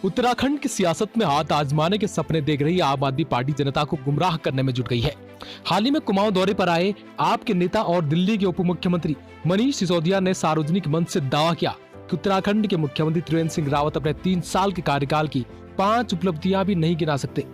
उत्तराखंड की सियासत में हाथ आजमाने के सपने देख रही आम आदमी पार्टी जनता को गुमराह करने में जुट गई है। हाल ही में कुमाऊं दौरे पर आए आप के नेता और दिल्ली के उप मुख्यमंत्री मनीष सिसोदिया ने सार्वजनिक मंच से दावा किया कि उत्तराखंड के मुख्यमंत्री त्रिवेंद्र सिंह रावत अपने 3 साल के कार्यकाल की 5 उपलब्धियां भी नहीं गिना सकते।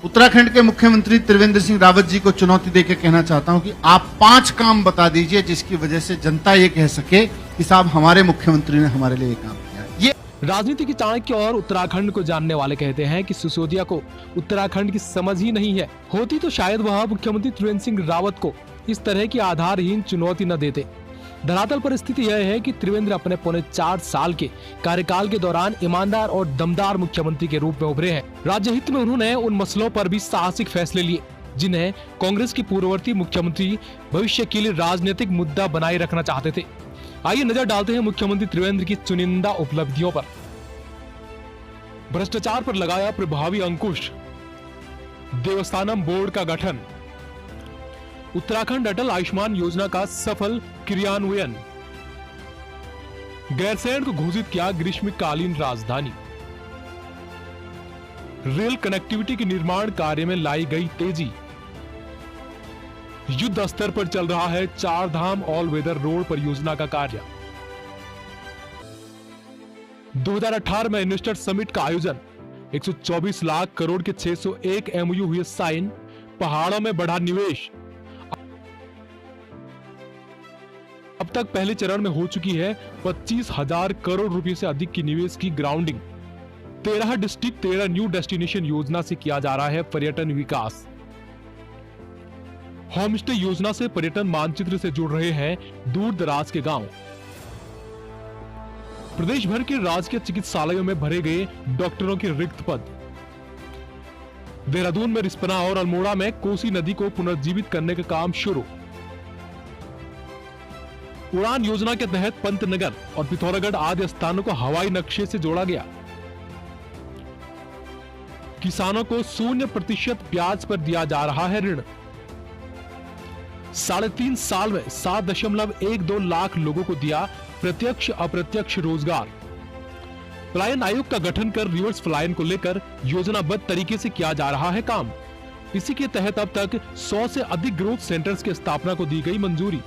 उत्तराखंड के मुख्यमंत्री त्रिवेंद्र सिंह रावत जी को चुनौती देकर कहना चाहता हूं कि आप 5 काम बता दीजिए जिसकी वजह से जनता ये कह सके कि साहब हमारे मुख्यमंत्री ने हमारे लिए काम किया। ये राजनीति के चाणक्य और उत्तराखंड को जानने वाले कहते हैं कि सिसोदिया को उत्तराखंड की समझ ही नहीं है। होती तो शायद वह मुख्यमंत्री त्रिवेंद्र सिंह रावत को इस तरह की आधारहीन चुनौती न देते। धरातल पर स्थिति यह है कि त्रिवेंद्र अपने पौने 4 साल के कार्यकाल के दौरान ईमानदार और दमदार मुख्यमंत्री के रूप में उभरे हैं। राज्य हित में उन्होंने उन मसलों पर भी साहसिक फैसले लिए जिन्हें कांग्रेस की पूर्ववर्ती मुख्यमंत्री भविष्य के लिए राजनीतिक मुद्दा बनाए रखना चाहते थे। आइए नजर डालते हैं मुख्यमंत्री त्रिवेंद्र की चुनिंदा उपलब्धियों पर। भ्रष्टाचार पर लगाया प्रभावी अंकुश, देवस्थानम बोर्ड का गठन, उत्तराखंड अटल आयुष्मान योजना का सफल क्रियान्वयन, गैरसैंण को घोषित किया ग्रीष्मकालीन राजधानी, रेल कनेक्टिविटी के निर्माण कार्य में लाई गई तेजी, युद्ध स्तर पर चल रहा है 4 धाम ऑल वेदर रोड परियोजना का कार्य, 2018 में इन्वेस्टर समिट का आयोजन, 124 लाख करोड़ के 601 एमओयू हुए साइन, पहाड़ों में बढ़ा निवेश। अब तक पहले चरण में हो चुकी है 25,000 करोड़ रुपए से अधिक की निवेश की ग्राउंडिंग। 13 डिस्ट्रिक्ट 13 न्यू डेस्टिनेशन योजना से किया जा रहा है पर्यटन विकास। होम स्टे योजना से पर्यटन मानचित्र से जुड़ रहे हैं दूर दराज के गांव। प्रदेश भर के राजकीय चिकित्सालयों में भरे गए डॉक्टरों के रिक्त पद। देहरादून में रिस्पना और अल्मोड़ा में कोसी नदी को पुनर्जीवित करने का काम शुरू। उड़ान योजना के तहत पंतनगर और पिथौरागढ़ आदि स्थानों को हवाई नक्शे से जोड़ा गया। किसानों को 0% ब्याज पर दिया जा रहा है ऋण। 3.5 साल में 7.12 लाख लोगों को दिया प्रत्यक्ष अप्रत्यक्ष रोजगार। पलायन आयोग का गठन कर रिवर्स पलायन को लेकर योजनाबद्ध तरीके से किया जा रहा है काम। इसी के तहत अब तक 100 से अधिक ग्रोथ सेंटर्स की स्थापना को दी गई मंजूरी।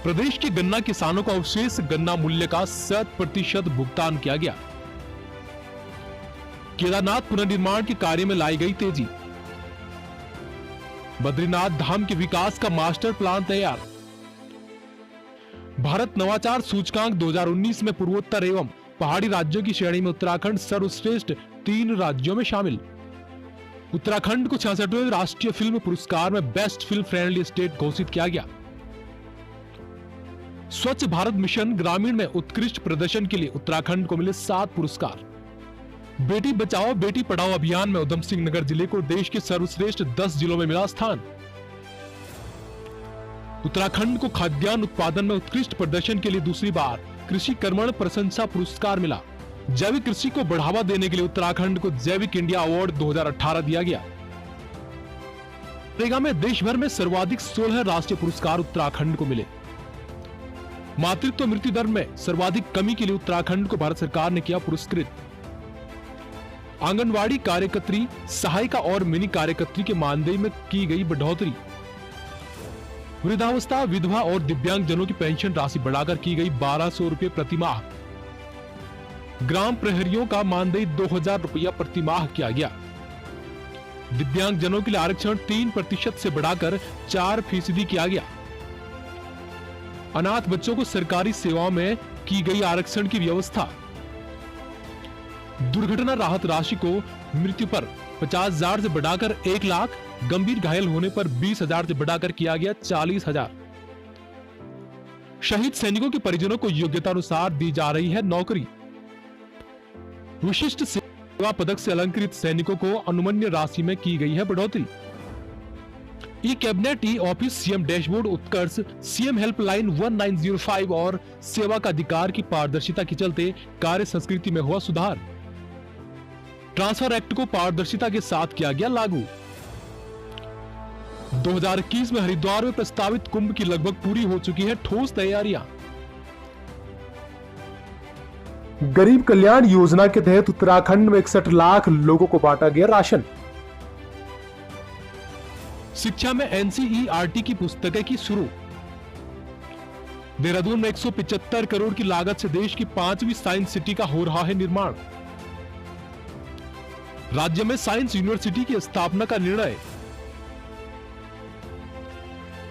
प्रदेश के गन्ना किसानों को अवशेष गन्ना मूल्य का 100% भुगतान किया गया। केदारनाथ पुनर्निर्माण के कार्य में लाई गई तेजी। बद्रीनाथ धाम के विकास का मास्टर प्लान तैयार। भारत नवाचार सूचकांक 2019 में पूर्वोत्तर एवं पहाड़ी राज्यों की श्रेणी में उत्तराखंड सर्वश्रेष्ठ 3 राज्यों में शामिल। उत्तराखंड को 66वें राष्ट्रीय फिल्म पुरस्कार में बेस्ट फिल्म फ्रेंडली स्टेट घोषित किया गया। स्वच्छ भारत मिशन ग्रामीण में उत्कृष्ट प्रदर्शन के लिए उत्तराखंड को मिले 7 पुरस्कार। बेटी बचाओ बेटी पढ़ाओ अभियान में उधम सिंह नगर जिले को देश के सर्वश्रेष्ठ 10 जिलों में मिला स्थान। उत्तराखंड को खाद्यान्न उत्पादन में उत्कृष्ट प्रदर्शन के लिए दूसरी बार कृषि कर्मण प्रशंसा पुरस्कार मिला। जैविक कृषि को बढ़ावा देने के लिए उत्तराखंड को जैविक इंडिया अवार्ड 2018 दिया गया। नरेगा में देश भर में सर्वाधिक 16 राष्ट्रीय पुरस्कार उत्तराखंड को मिले। मातृत्व मृत्यु दर में सर्वाधिक कमी के लिए उत्तराखंड को भारत सरकार ने किया पुरस्कृत। आंगनवाड़ी कार्यकर्त्री, सहायिका और मिनी कार्यकर्त्री के मानदेय में की गई बढ़ोतरी। वृद्धावस्था, विधवा और दिव्यांग जनों की पेंशन राशि बढ़ाकर की गई 1200 रुपए प्रति माह। ग्राम प्रहरियों का मानदेय 2000 रुपया प्रति माह किया गया। दिव्यांग जनों के लिए आरक्षण 3% से बढ़ाकर 4% किया गया। अनाथ बच्चों को सरकारी सेवाओं में की गई आरक्षण की व्यवस्था। दुर्घटना राहत राशि को मृत्यु पर 50,000 से बढ़ाकर 1 लाख, गंभीर घायल होने पर 20,000 से बढ़ाकर किया गया 40,000। शहीद सैनिकों के परिजनों को योग्यता अनुसार दी जा रही है नौकरी। विशिष्ट सेवा पदक से अलंकृत सैनिकों को अनुमन्य राशि में की गई है बढ़ोतरी। E cabinet, e office, CM dashboard, Utkarsh, CM helpline 1905 और सेवा का अधिकार की पारदर्शिता के चलते कार्य संस्कृति में हुआ सुधार। ट्रांसफर एक्ट को पारदर्शिता के साथ किया गया लागू। 2021 में हरिद्वार में प्रस्तावित कुंभ की लगभग पूरी हो चुकी है ठोस तैयारियां। गरीब कल्याण योजना के तहत उत्तराखंड में 61 लाख लोगों को बांटा गया राशन। शिक्षा में एनसीईआरटी की पुस्तकें की शुरू। देहरादून में 175 करोड़ की लागत से देश की 5वीं साइंस सिटी का हो रहा है निर्माण। राज्य में साइंस यूनिवर्सिटी की स्थापना का निर्णय।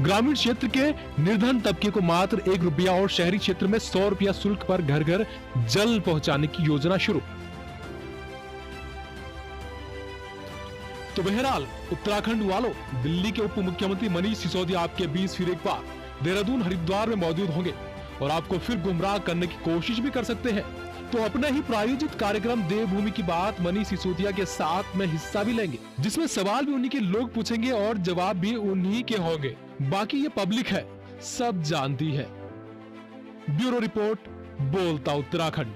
ग्रामीण क्षेत्र के निर्धन तबके को मात्र 1 रुपया और शहरी क्षेत्र में 100 रुपया शुल्क पर घर घर जल पहुंचाने की योजना शुरू। तो बहरहाल उत्तराखंड वालों, दिल्ली के उप मुख्यमंत्री मनीष सिसोदिया आपके बीच फिर एक बार देहरादून हरिद्वार में मौजूद होंगे और आपको फिर गुमराह करने की कोशिश भी कर सकते हैं। तो अपने ही प्रायोजित कार्यक्रम देवभूमि की बात मनीष सिसोदिया के साथ में हिस्सा भी लेंगे, जिसमें सवाल भी उन्हीं के लोग पूछेंगे और जवाब भी उन्हीं के होंगे। बाकी ये पब्लिक है, सब जानती है। ब्यूरो रिपोर्ट, बोलता उत्तराखंड।